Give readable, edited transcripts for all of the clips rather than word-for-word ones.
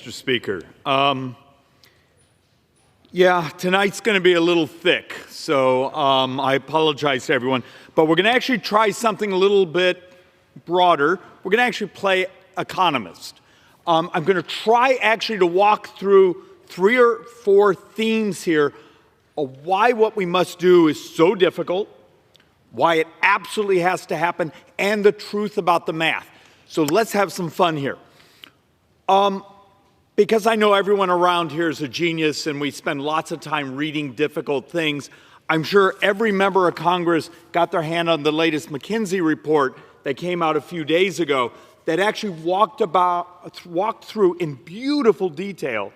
Mr. Speaker. Yeah, tonight's going to be a little thick, so I apologize to everyone. But we're going to actually try something a little bit broader. We're going to actually play economist. I'm going to try actually to walk through 3 or 4 themes here of why what we must do is so difficult, why it absolutely has to happen, and the truth about the math. So let's have some fun here. Because I know everyone around here is a genius and we spend lots of time reading difficult things, I'm sure every member of Congress got their hand on the latest McKinsey report that came out a few days ago that actually walked through in beautiful detail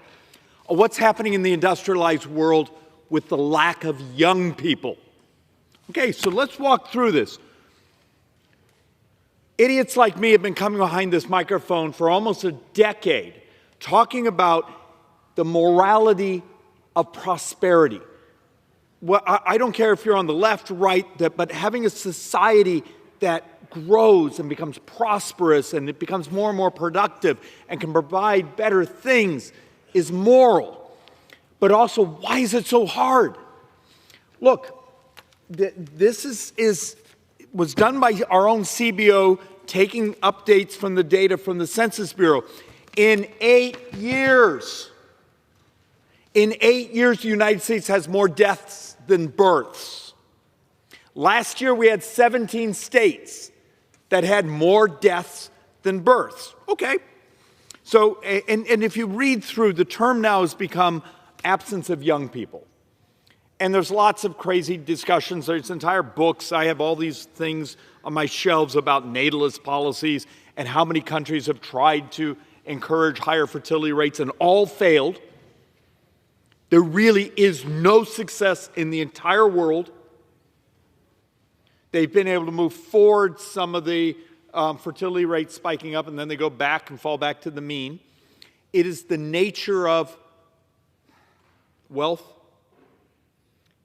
what's happening in the industrialized world with the lack of young people. Okay, so let's walk through this. Idiots like me have been coming behind this microphone for almost a decade talking about the morality of prosperity. Well, I don't care if you're on the left, right, but having a society that grows and becomes prosperous and it becomes more and more productive and can provide better things is moral. But also, why is it so hard? Look, this was done by our own CBO, taking updates from the data from the Census Bureau. In 8 years, the United States has more deaths than births. Last year, we had 17 states that had more deaths than births. Okay. So, and if you read through, the term now has become absence of young people. And there's lots of crazy discussions. There's entire books. I have all these things on my shelves about natalist policies and how many countries have tried to encourage higher fertility rates and all failed. There really is no success in the entire world. They've been able to move forward some of the fertility rates spiking up, and then they go back and fall back to the mean. It is the nature of wealth,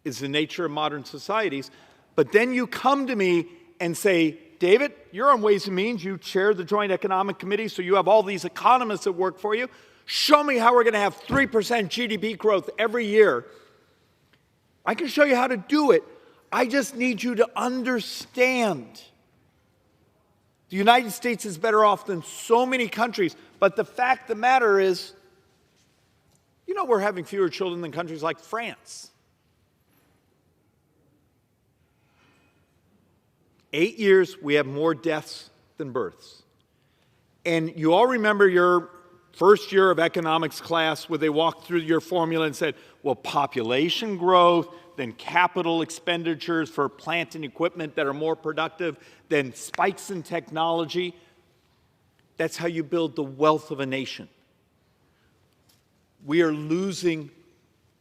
is the nature of modern societies. But then you come to me and say, David, you're on Ways and Means. You chair the Joint Economic Committee, so you have all these economists that work for you. Show me how we're going to have 3% GDP growth every year. I can show you how to do it. I just need you to understand. The United States is better off than so many countries, but the fact of the matter is, we're having fewer children than countries like France. 8 years, we have more deaths than births. And you all remember your first year of economics class where they walked through your formula and said, well, population growth, then capital expenditures for plant and equipment that are more productive, then spikes in technology. That's how you build the wealth of a nation. We are losing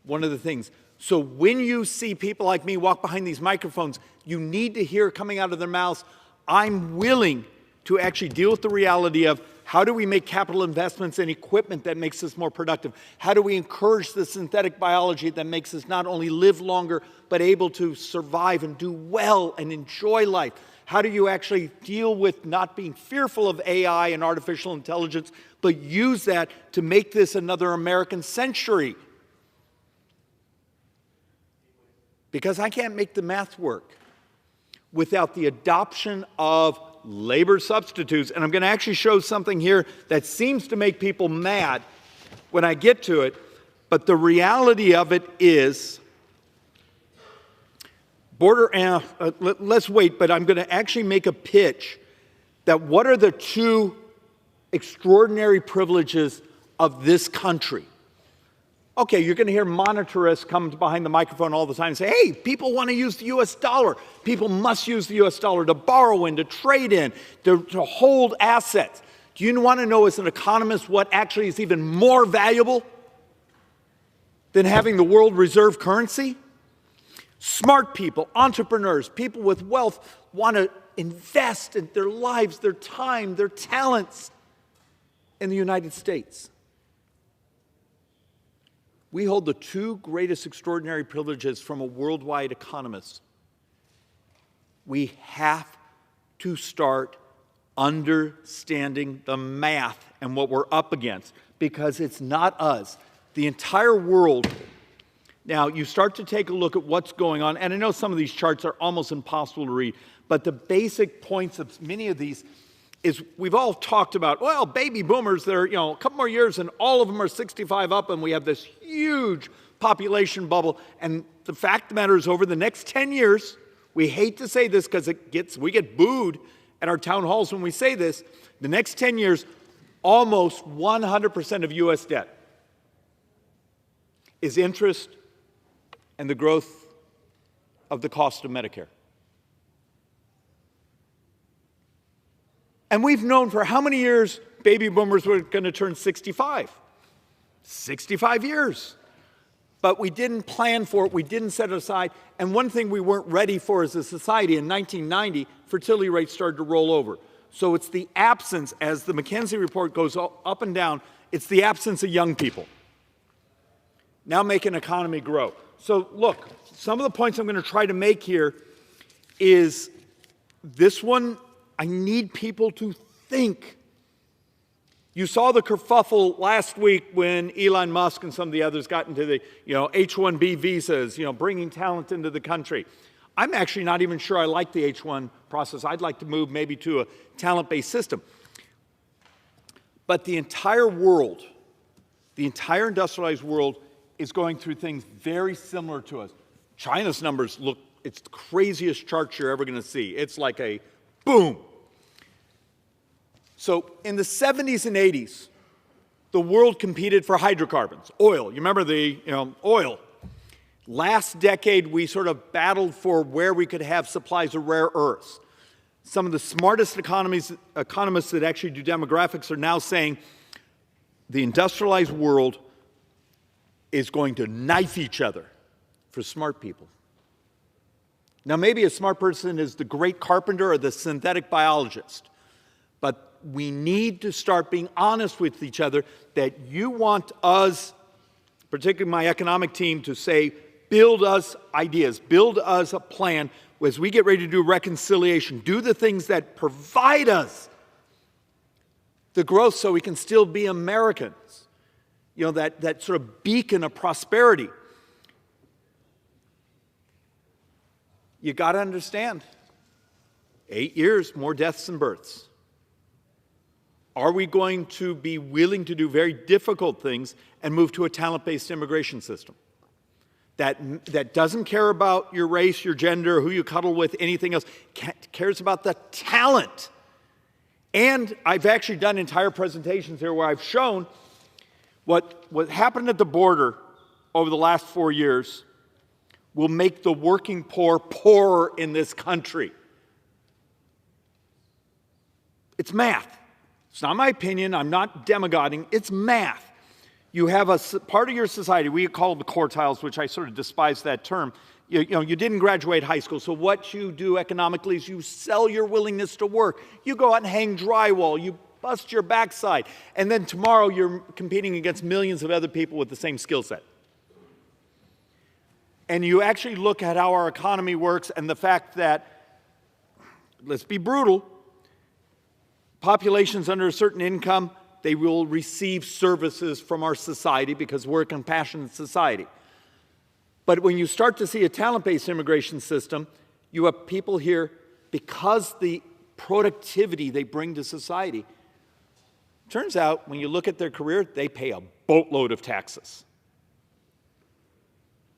one of the things. So when you see people like me walk behind these microphones, you need to hear coming out of their mouths, I'm willing to actually deal with the reality of how do we make capital investments in equipment that makes us more productive? How do we encourage the synthetic biology that makes us not only live longer, but able to survive and do well and enjoy life? How do you actually deal with not being fearful of AI and artificial intelligence, but use that to make this another American century? Because I can't make the math work without the adoption of labor substitutes. And I'm going to actually show something here that seems to make people mad when I get to it. But the reality of it is, let's wait, but I'm going to actually make a pitch that what are the 2 extraordinary privileges of this country? Okay, you're going to hear monetarists come behind the microphone all the time and say, hey, people want to use the U.S. dollar. People must use the U.S. dollar to borrow in, to trade in, to hold assets. Do you want to know as an economist what actually is even more valuable than having the world reserve currency? Smart people, entrepreneurs, people with wealth want to invest in their lives, their time, their talents in the United States. We hold the 2 greatest extraordinary privileges from a worldwide economist. We have to start understanding the math and what we're up against. because it's not us. The entire world. Now, you start to take a look at what's going on, and I know some of these charts are almost impossible to read, but the basic points of many of these is we've all talked about, well, baby boomers, they're, a couple more years and all of them are 65 up and we have this huge population bubble. And the fact of the matter is over the next 10 years, we hate to say this because we get booed at our town halls when we say this, the next 10 years, almost 100% of U.S. debt is interest and the growth of the cost of Medicare. And we've known for how many years baby boomers were going to turn 65? 65 years. But we didn't plan for it, we didn't set it aside. And one thing we weren't ready for as a society, in 1990, fertility rates started to roll over. So it's the absence, as the McKinsey report goes up and down, it's the absence of young people. Now make an economy grow. So look, some of the points I'm going to try to make here is this one, I need people to think. You saw the kerfuffle last week when Elon Musk and some of the others got into the, H-1B visas, bringing talent into the country. I'm actually not even sure I like the H-1 process. I'd like to move maybe to a talent-based system. But the entire world, the entire industrialized world is going through things very similar to us. China's numbers look, it's the craziest chart you're ever going to see. It's like a boom. So in the 70s and 80s, the world competed for hydrocarbons, oil. You remember the oil. Last decade, we sort of battled for where we could have supplies of rare earths. Some of the smartest economists that actually do demographics are now saying the industrialized world is going to knife each other for smart people. Now, maybe a smart person is the great carpenter or the synthetic biologist, but we need to start being honest with each other that you want us, particularly my economic team, to say, build us ideas, build us a plan as we get ready to do reconciliation, do the things that provide us the growth so we can still be Americans, that sort of beacon of prosperity. You got to understand, 8 years, more deaths than births. Are we going to be willing to do very difficult things and move to a talent-based immigration system that doesn't care about your race, your gender, who you cuddle with, anything else, cares about the talent? And I've actually done entire presentations here where I've shown what happened at the border over the last 4 years will make the working poor poorer in this country. It's math. It's not my opinion. I'm not demagoguing. It's math. You have a part of your society, we call the quartiles, which I sort of despise that term. You didn't graduate high school, so what you do economically is you sell your willingness to work. You go out and hang drywall. You bust your backside. And then tomorrow you're competing against millions of other people with the same skill set. And you actually look at how our economy works and the fact that, let's be brutal, populations under a certain income, they will receive services from our society because we're a compassionate society. But when you start to see a talent-based immigration system, you have people here, because the productivity they bring to society, turns out when you look at their career, they pay a boatload of taxes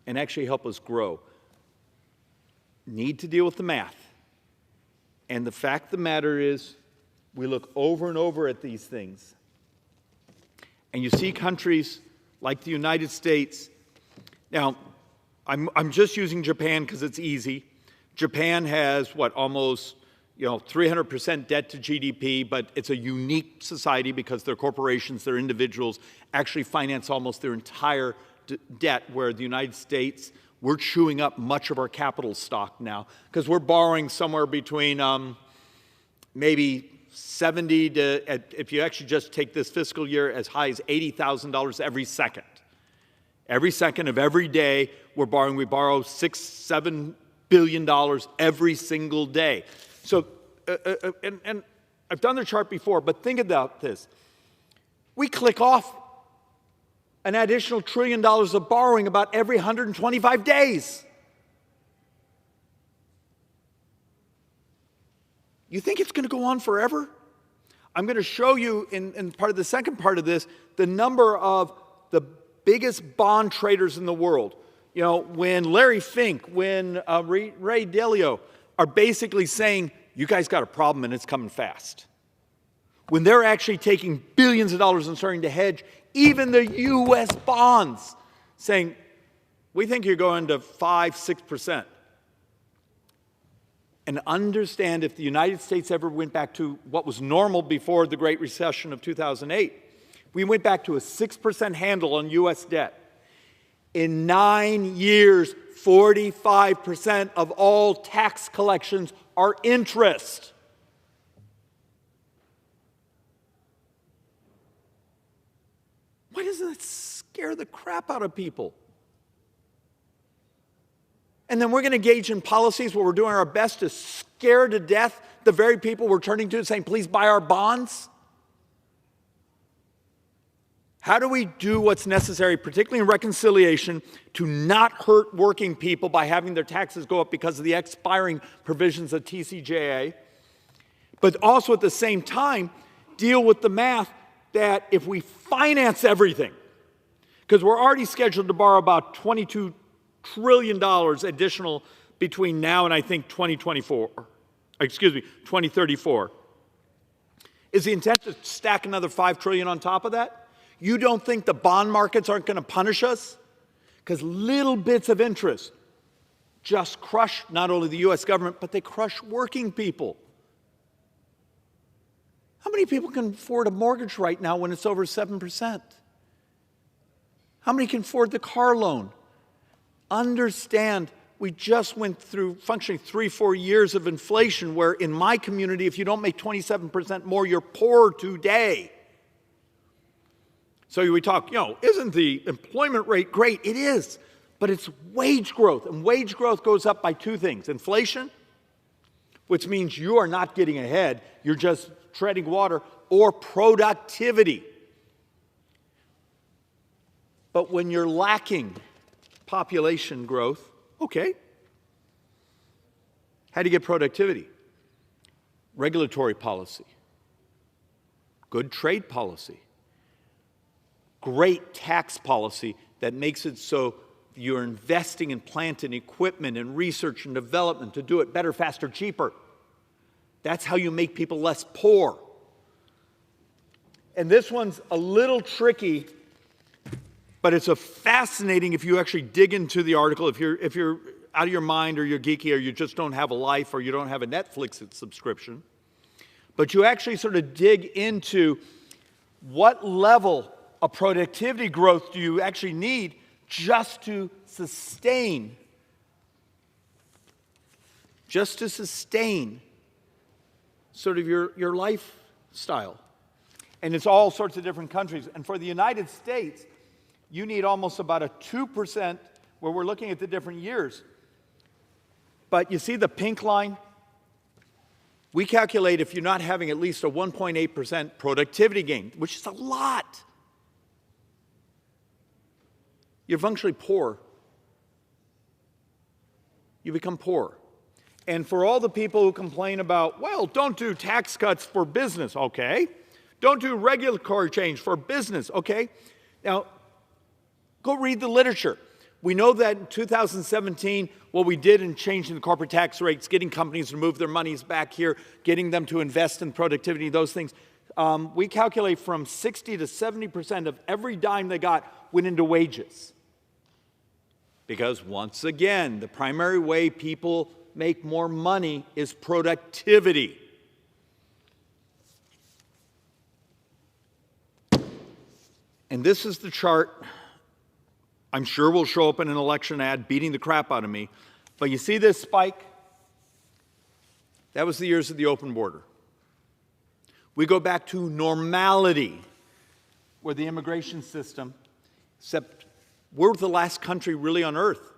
and actually help us grow. Need to deal with the math. And the fact of the matter is, we look over and over at these things, and you see countries like the United States. Now, I'm just using Japan because it's easy. Japan has, almost 300% debt to GDP, but it's a unique society because their corporations, their individuals, actually finance almost their entire debt, where the United States, we're chewing up much of our capital stock now because we're borrowing somewhere between maybe 70 to, if you actually just take this fiscal year, as high as $80,000 every second. Every second of every day we're borrowing. We borrow $6-7 billion every single day. So, and I've done the chart before, but think about this. We click off an additional $1 trillion of borrowing about every 125 days. You think it's going to go on forever? I'm going to show you in part of the second part of this, the number of the biggest bond traders in the world. You know, when Larry Fink, when Ray Dalio are basically saying, you guys got a problem and it's coming fast. When they're actually taking billions of dollars and starting to hedge even the U.S. bonds, saying, we think you're going to 5-6%. And understand, if the United States ever went back to what was normal before the Great Recession of 2008, we went back to a 6% handle on U.S. debt. In 9 years, 45% of all tax collections are interest. Why doesn't that scare the crap out of people? And then we're going to engage in policies where we're doing our best to scare to death the very people we're turning to and saying, please buy our bonds? How do we do what's necessary, particularly in reconciliation, to not hurt working people by having their taxes go up because of the expiring provisions of TCJA, but also at the same time deal with the math that if we finance everything, because we're already scheduled to borrow about $22 trillion additional between now and I think 2034, is the intent to stack another $5 trillion on top of that? You don't think the bond markets aren't going to punish us? Because little bits of interest just crush not only the U.S. government, but they crush working people. How many people can afford a mortgage right now when it's over 7%? How many can afford the car loan? Understand, we just went through functionally 3-4 years of inflation where in my community, if you don't make 27% more, you're poor today. So we talk, isn't the employment rate great? It is, but it's wage growth. And wage growth goes up by two things. Inflation, which means you are not getting ahead, you're just treading water, or productivity. But when you're lacking population growth, okay. How do you get productivity? Regulatory policy, good trade policy, great tax policy that makes it so you're investing in plant and equipment and research and development to do it better, faster, cheaper. That's how you make people less poor. And this one's a little tricky, but it's a fascinating if you actually dig into the article. If you're out of your mind or you're geeky or you just don't have a life or you don't have a Netflix subscription, but you actually sort of dig into what level of productivity growth do you actually need just to sustain sort of your lifestyle. And it's all sorts of different countries. And for the United States, you need almost about a 2%, where we're looking at the different years. But you see the pink line? We calculate if you're not having at least a 1.8% productivity gain, which is a lot, you're functionally poor. You become poor. And for all the people who complain about, well, don't do tax cuts for business, okay? Don't do regulatory change for business, okay? Now, go read the literature. We know that in 2017, what we did in changing the corporate tax rates, getting companies to move their monies back here, getting them to invest in productivity, those things, we calculate from 60 to 70% of every dime they got went into wages. Because once again, the primary way people make more money is productivity. And this is the chart I'm sure will show up in an election ad beating the crap out of me. But you see this spike? That was the years of the open border. We go back to normality, where the immigration system, except we're the last country really on earth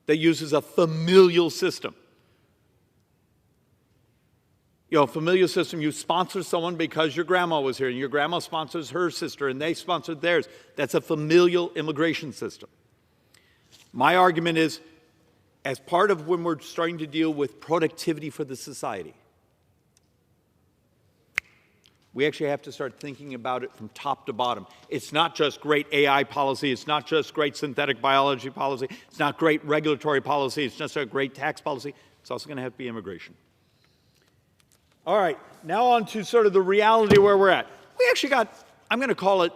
that uses a familial system. Familial system, you sponsor someone because your grandma was here, and your grandma sponsors her sister, and they sponsored theirs. That's a familial immigration system. My argument is, as part of when we're starting to deal with productivity for the society, we actually have to start thinking about it from top to bottom. It's not just great AI policy. It's not just great synthetic biology policy. It's not great regulatory policy. It's just a great tax policy. It's also going to have to be immigration. All right, now on to sort of the reality where we're at. We actually got, I'm going to call it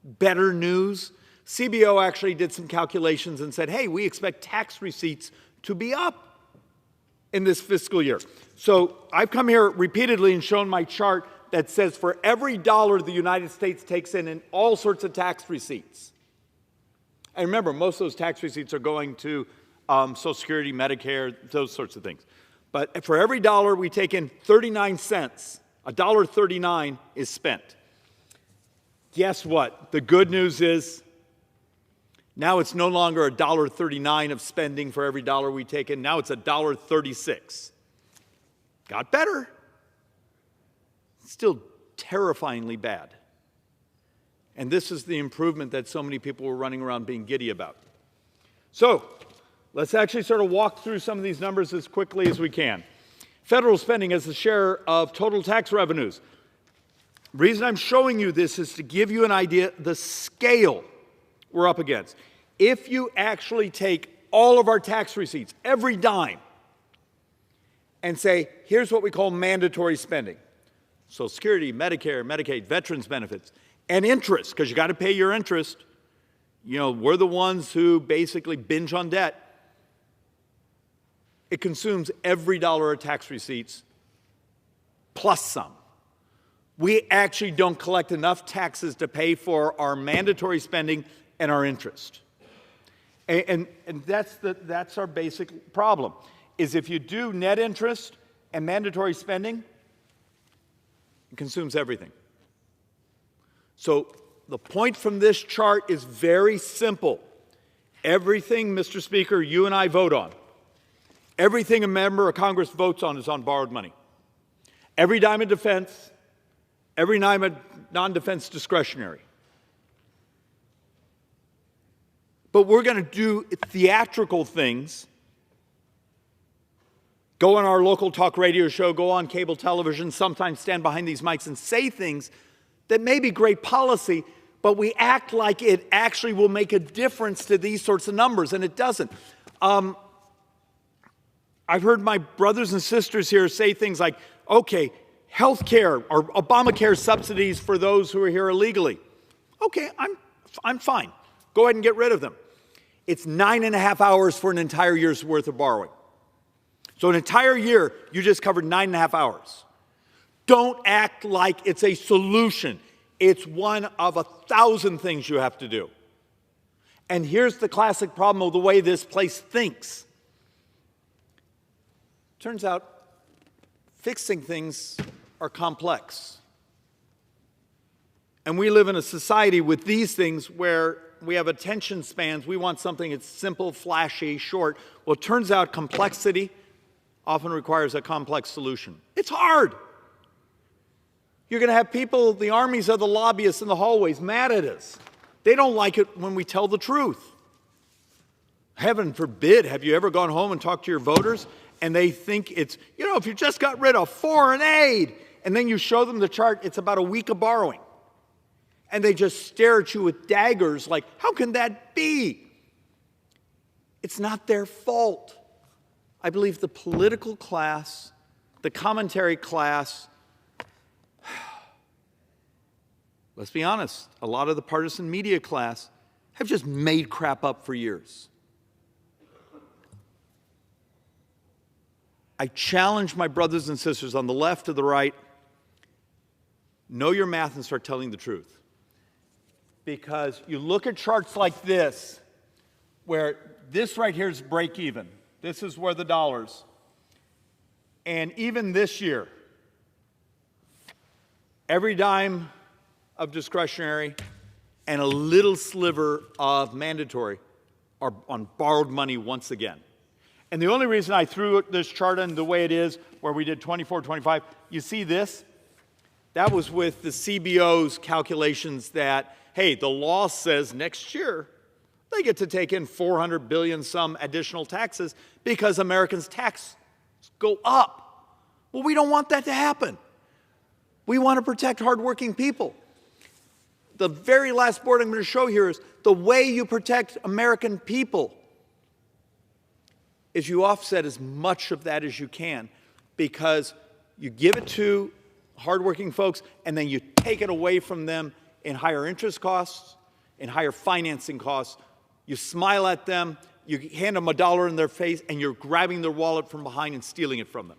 better news. CBO actually did some calculations and said, hey, we expect tax receipts to be up in this fiscal year. So I've come here repeatedly and shown my chart that says for every dollar the United States takes in all sorts of tax receipts. And remember, most of those tax receipts are going to Social Security, Medicare, those sorts of things. But for every dollar we take in 39 cents, $1.39 is spent. Guess what? The good news is now it's no longer $1.39 of spending for every dollar we take in. Now it's $1.36. Got better. Still terrifyingly bad. And this is the improvement that so many people were running around being giddy about. So let's actually sort of walk through some of these numbers as quickly as we can. Federal spending as a share of total tax revenues. The reason I'm showing you this is to give you an idea the scale we're up against. If you actually take all of our tax receipts, every dime, and say, here's what we call mandatory spending. Social Security, Medicare, Medicaid, veterans benefits, and interest, because you got to pay your interest. We're the ones who basically binge on debt. It consumes every dollar of tax receipts plus some. We actually don't collect enough taxes to pay for our mandatory spending and our interest. And that's our basic problem, is if you do net interest and mandatory spending, it consumes everything. So the point from this chart is very simple. Everything, Mr. Speaker, you and I vote on, everything a member of Congress votes on is on borrowed money. Every dime of defense, every dime of non-defense discretionary. But we're going to do theatrical things, go on our local talk radio show, go on cable television, sometimes stand behind these mics and say things that may be great policy, but we act like it actually will make a difference to these sorts of numbers, and it doesn't. I've heard my brothers and sisters here say things like, okay, health care or Obamacare subsidies for those who are here illegally. Okay, I'm fine. Go ahead and get rid of them. It's 9.5 hours for an entire year's worth of borrowing. So an entire year, you just covered 9.5 hours. Don't act like it's a solution. It's one of 1,000 things you have to do. And here's the classic problem of the way this place thinks. Turns out fixing things are complex. And we live in a society with these things where we have attention spans. We want something that's simple, flashy, short. Well, it turns out complexity often requires a complex solution. It's hard. You're going to have people, the armies of the lobbyists in the hallways, mad at us. They don't like it when we tell the truth. Heaven forbid, have you ever gone home and talked to your voters and they think it's, if you just got rid of foreign aid, and then you show them the chart, it's about a week of borrowing. And they just stare at you with daggers like, how can that be? It's not their fault. I believe the political class, the commentary class, let's be honest, a lot of the partisan media class have just made crap up for years. I challenge my brothers and sisters on the left to the right, know your math and start telling the truth. Because you look at charts like this, where this right here is break even. This is where the dollars. And even this year, every dime of discretionary and a little sliver of mandatory are on borrowed money once again. And the only reason I threw this chart in the way it is, where we did 24, 25, you see this? That was with the CBO's calculations that, hey, the law says next year they get to take in 400 billion some additional taxes because Americans' taxes go up. Well, we don't want that to happen. We want to protect hardworking people. The very last board I'm going to show here is the way you protect American people is you offset as much of that as you can, because you give it to hardworking folks and then you take it away from them in higher interest costs, in higher financing costs. You smile at them, you hand them $1 in their face, and you're grabbing their wallet from behind and stealing it from them.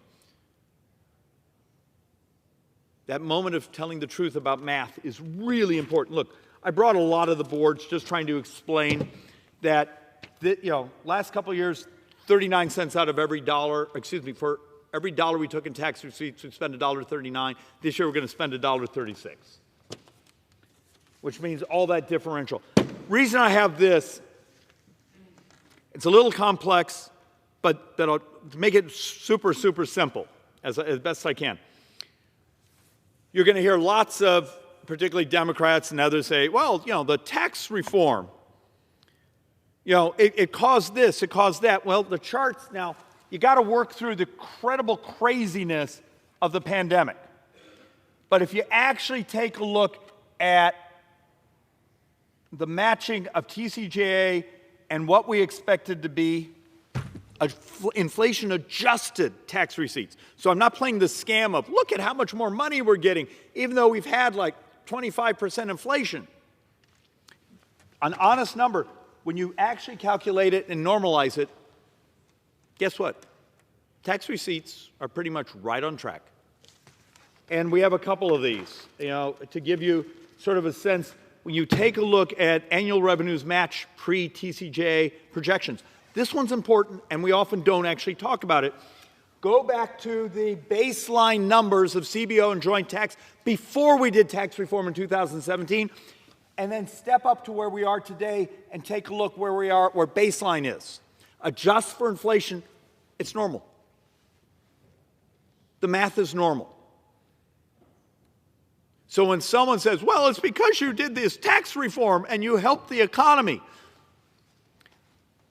That moment of telling the truth about math is really important. Look, I brought a lot of the boards just trying to explain that, last couple of years, 39 cents out of every dollar, for every dollar we took in tax receipts, we spent $1.39. This year we're going to spend $1.36, which means all that differential. Reason I have this, it's a little complex, but to make it super, super simple as best I can. You're going to hear lots of, particularly Democrats and others, say, well, the tax reform, it caused this, it caused that. Well, the charts now, you got to work through the incredible craziness of the pandemic. But if you actually take a look at the matching of TCJA and what we expected to be inflation-adjusted tax receipts. So I'm not playing the scam of, look at how much more money we're getting, even though we've had like 25% inflation. An honest number, when you actually calculate it and normalize it, guess what? Tax receipts are pretty much right on track. And we have a couple of these, to give you sort of a sense. When you take a look at annual revenues match pre-TCJA projections, this one's important, and we often don't actually talk about it. Go back to the baseline numbers of CBO and joint tax before we did tax reform in 2017, and then step up to where we are today and take a look where we are, where baseline is. Adjust for inflation, it's normal. The math is normal. So when someone says, well, it's because you did this tax reform and you helped the economy,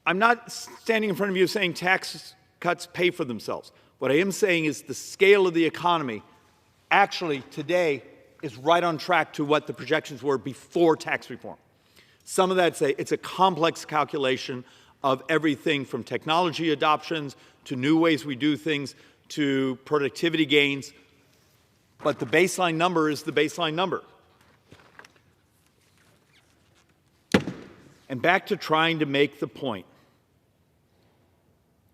I'm not standing in front of you saying tax cuts pay for themselves. What I am saying is the scale of the economy actually today is right on track to what the projections were before tax reform. Some of that it's a complex calculation of everything from technology adoptions to new ways we do things to productivity gains. But the baseline number is the baseline number. And back to trying to make the point.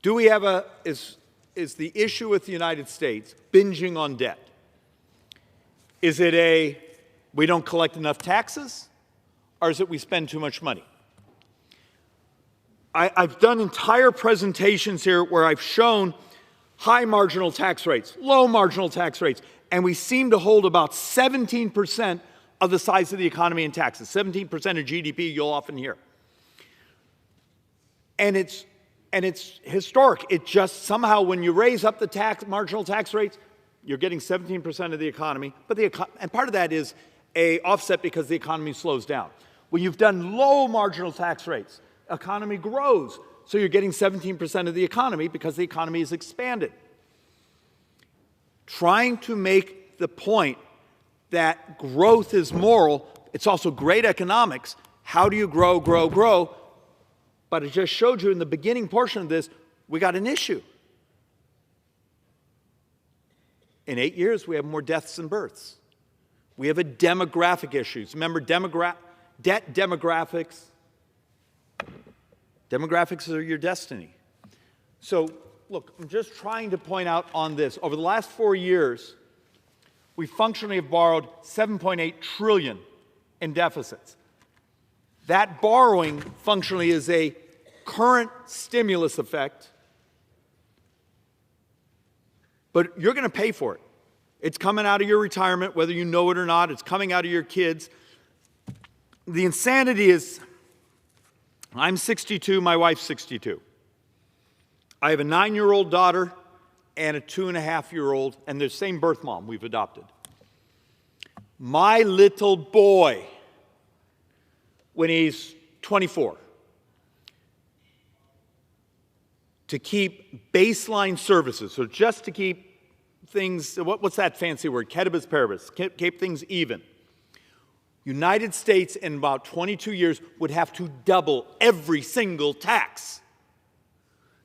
Do we have is the issue with the United States binging on debt? Is it we don't collect enough taxes, or is it we spend too much money? I've done entire presentations here where I've shown high marginal tax rates, low marginal tax rates, and we seem to hold about 17% of the size of the economy in taxes. 17% of GDP you'll often hear. And it's historic. It just somehow, when you raise up the marginal tax rates, you're getting 17% of the economy. And part of that is an offset because the economy slows down. When you've done low marginal tax rates, economy grows. So you're getting 17% of the economy because the economy is expanded. Trying to make the point that growth is moral, it's also great economics. How do you grow, grow, grow? But I just showed you in the beginning portion of this, we got an issue. In 8 years, we have more deaths than births. We have a demographic issues. Remember, debt demographics. Demographics are your destiny. So, look, I'm just trying to point out on this. Over the last 4 years, we functionally have borrowed $7.8 trillion in deficits. That borrowing functionally is a current stimulus effect, but you're going to pay for it. It's coming out of your retirement, whether you know it or not. It's coming out of your kids. The insanity is, I'm 62, my wife's 62. I have a 9-year-old daughter and a 2.5-year-old, and they're the same birth mom we've adopted. My little boy, when he's 24, to keep baseline services, so just to keep things, what's that fancy word? Ceteris paribus, keep things even. United States in about 22 years would have to double every single tax.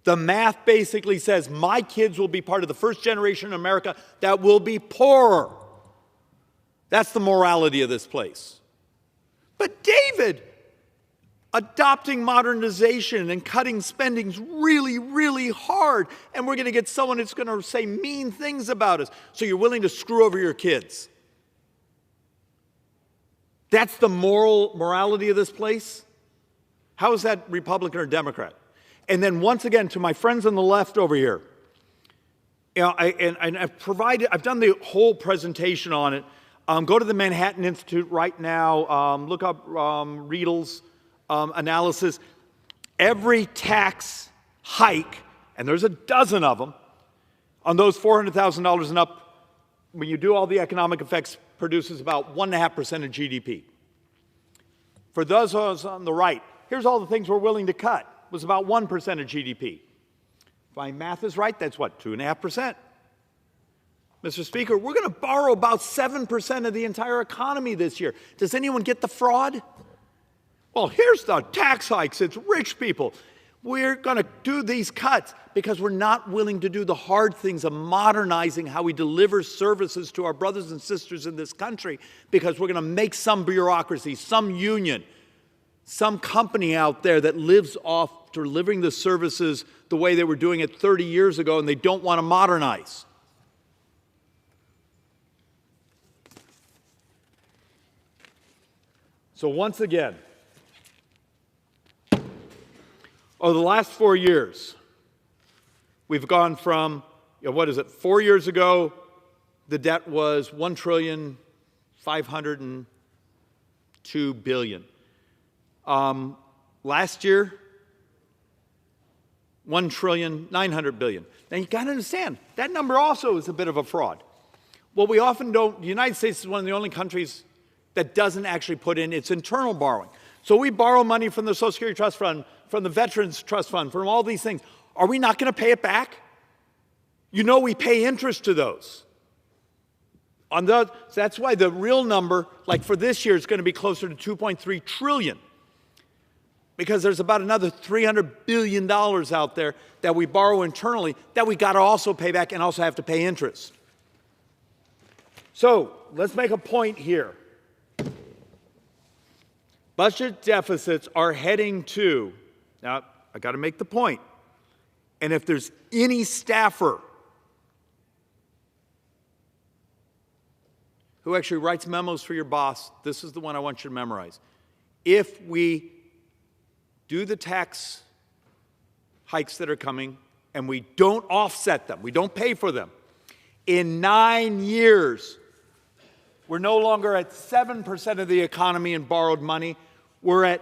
The math basically says my kids will be part of the first generation in America that will be poorer. That's the morality of this place. But David, adopting modernization and cutting spending's really, really hard. And we're going to get someone that's going to say mean things about us. So you're willing to screw over your kids. That's the morality of this place? How is that Republican or Democrat? And then once again, to my friends on the left over here, you know, I've done the whole presentation on it. Go to the Manhattan Institute right now. Look up Riedel's analysis. Every tax hike, and there's a dozen of them, on those $400,000 and up, when you do all the economic effects, produces about 1.5% of GDP. For those on the right, here's all the things we're willing to cut. It was about 1% of GDP. If my math is right, that's what, 2.5%? Mr. Speaker, we're going to borrow about 7% of the entire economy this year. Does anyone get the fraud? Well, here's the tax hikes. It's rich people. We're going to do these cuts because we're not willing to do the hard things of modernizing how we deliver services to our brothers and sisters in this country, because we're going to make some bureaucracy, some union, some company out there that lives off delivering the services the way they were doing it 30 years ago, and they don't want to modernize. So once again, over the last 4 years, we've gone from, 4 years ago, the debt was $1,502 billion. Last year, $1,900 billion. Now you got to understand, that number also is a bit of a fraud. What we often don't, the United States is one of the only countries that doesn't actually put in its internal borrowing. So we borrow money from the Social Security Trust Fund, from the Veterans Trust Fund, from all these things. Are we not going to pay it back? You know we pay interest to those. So that's why the real number, like for this year, is going to be closer to $2.3 trillion. Because there's about another $300 billion out there that we borrow internally that we got to also pay back and also have to pay interest. So let's make a point here. Budget deficits are heading to, now I got to make the point, and if there's any staffer who actually writes memos for your boss, this is the one I want you to memorize. If we do the tax hikes that are coming and we don't offset them, we don't pay for them, in 9 years, we're no longer at 7% of the economy in borrowed money. We're at,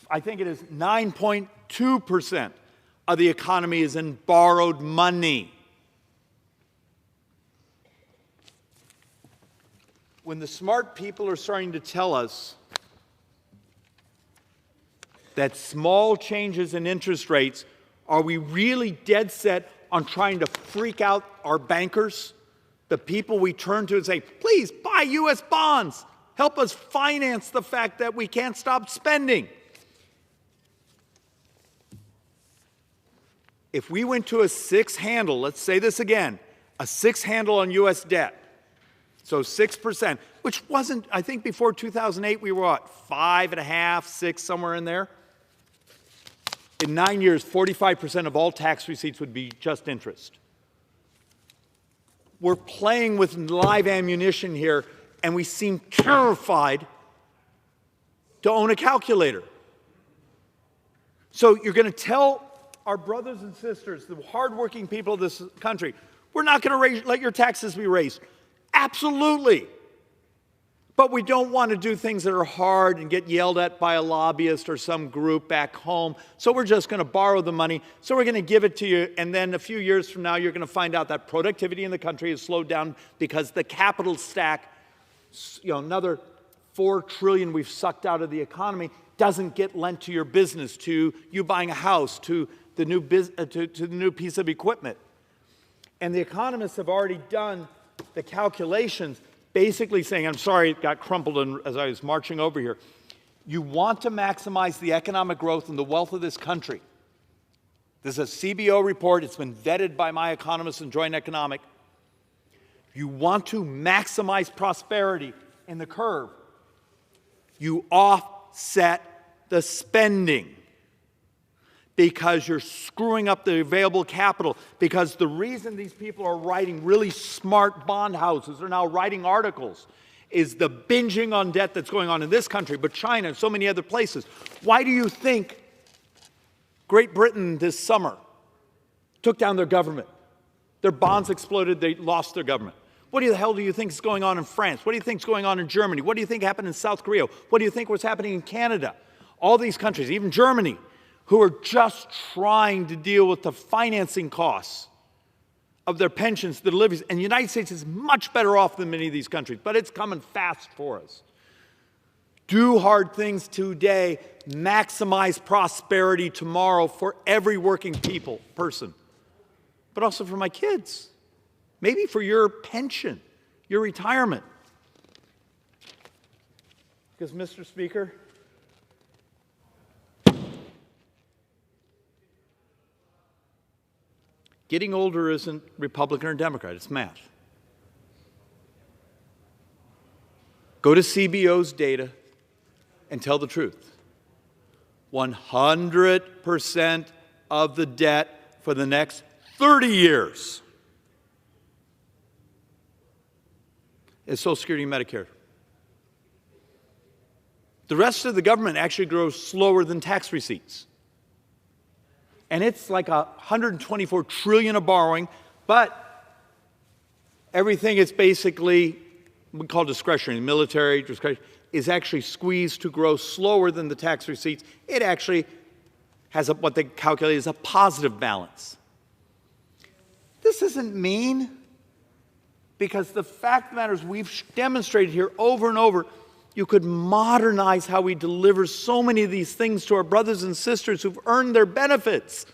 I think it is 9.2% of the economy is in borrowed money. When the smart people are starting to tell us that small changes in interest rates, are we really dead set on trying to freak out our bankers? The people we turn to and say, please buy U.S. bonds. Help us finance the fact that we can't stop spending. If we went to a 6 handle, let's say this again, a 6 handle on U.S. debt, so 6%, which wasn't, I think before 2008, we were what, 5.5, 6, somewhere in there? In 9 years, 45% of all tax receipts would be just interest. We're playing with live ammunition here, and we seem terrified to own a calculator. So you're going to tell our brothers and sisters, the hardworking people of this country, we're not going to let your taxes be raised. Absolutely. But we don't want to do things that are hard and get yelled at by a lobbyist or some group back home. So we're just going to borrow the money. So we're going to give it to you. And then a few years from now, you're going to find out that productivity in the country has slowed down because the capital stack, another $4 trillion we've sucked out of the economy, doesn't get lent to your business, to you buying a house, to the new to the new piece of equipment. And the economists have already done the calculations, basically saying, I'm sorry, it got crumpled as I was marching over here. You want to maximize the economic growth and the wealth of this country. This is a CBO report. It's been vetted by my economists and Joint Economic. You want to maximize prosperity in the curve. You offset the spending because you're screwing up the available capital, because the reason these people are writing really smart bond houses, are now writing articles, is the binging on debt that's going on in this country, but China and so many other places. Why do you think Great Britain this summer took down their government? Their bonds exploded, they lost their government. What the hell do you think is going on in France? What do you think is going on in Germany? What do you think happened in South Korea? What do you think was happening in Canada? All these countries, even Germany, who are just trying to deal with the financing costs of their pensions, the deliveries. And the United States is much better off than many of these countries, but it's coming fast for us. Do hard things today, maximize prosperity tomorrow for every working person, but also for my kids, maybe for your pension, your retirement. Because, Mr. Speaker, getting older isn't Republican or Democrat, it's math. Go to CBO's data and tell the truth. 100% of the debt for the next 30 years is Social Security and Medicare. The rest of the government actually grows slower than tax receipts. And it's like $124 trillion of borrowing, but everything is basically, we call discretionary, military, discretionary, is actually squeezed to grow slower than the tax receipts. It actually has what they calculate as a positive balance. This isn't mean, because the fact of the matter is we've demonstrated here over and over, you could modernize how we deliver so many of these things to our brothers and sisters who've earned their benefits.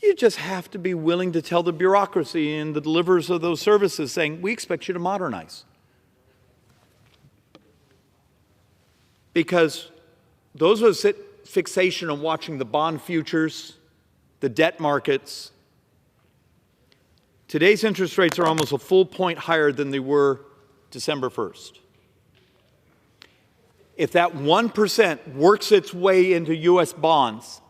You just have to be willing to tell the bureaucracy and the deliverers of those services saying, we expect you to modernize. Because those of us sit fixation on watching the bond futures, the debt markets, today's interest rates are almost a full point higher than they were December 1st. If that 1% works its way into U.S. bonds,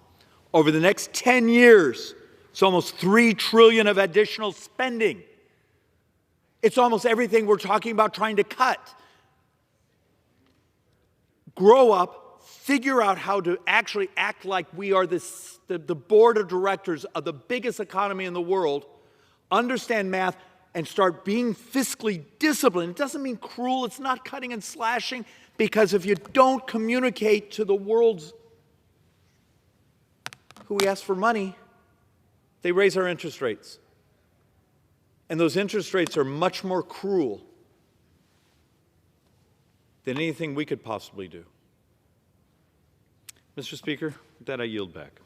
over the next 10 years, it's almost $3 trillion of additional spending. It's almost everything we're talking about trying to cut. Grow up, figure out how to actually act like we are the board of directors of the biggest economy in the world, understand math, and start being fiscally disciplined. It doesn't mean cruel. It's not cutting and slashing, because if you don't communicate to the world's who we ask for money, they raise our interest rates. And those interest rates are much more cruel than anything we could possibly do. Mr. Speaker, with that I yield back.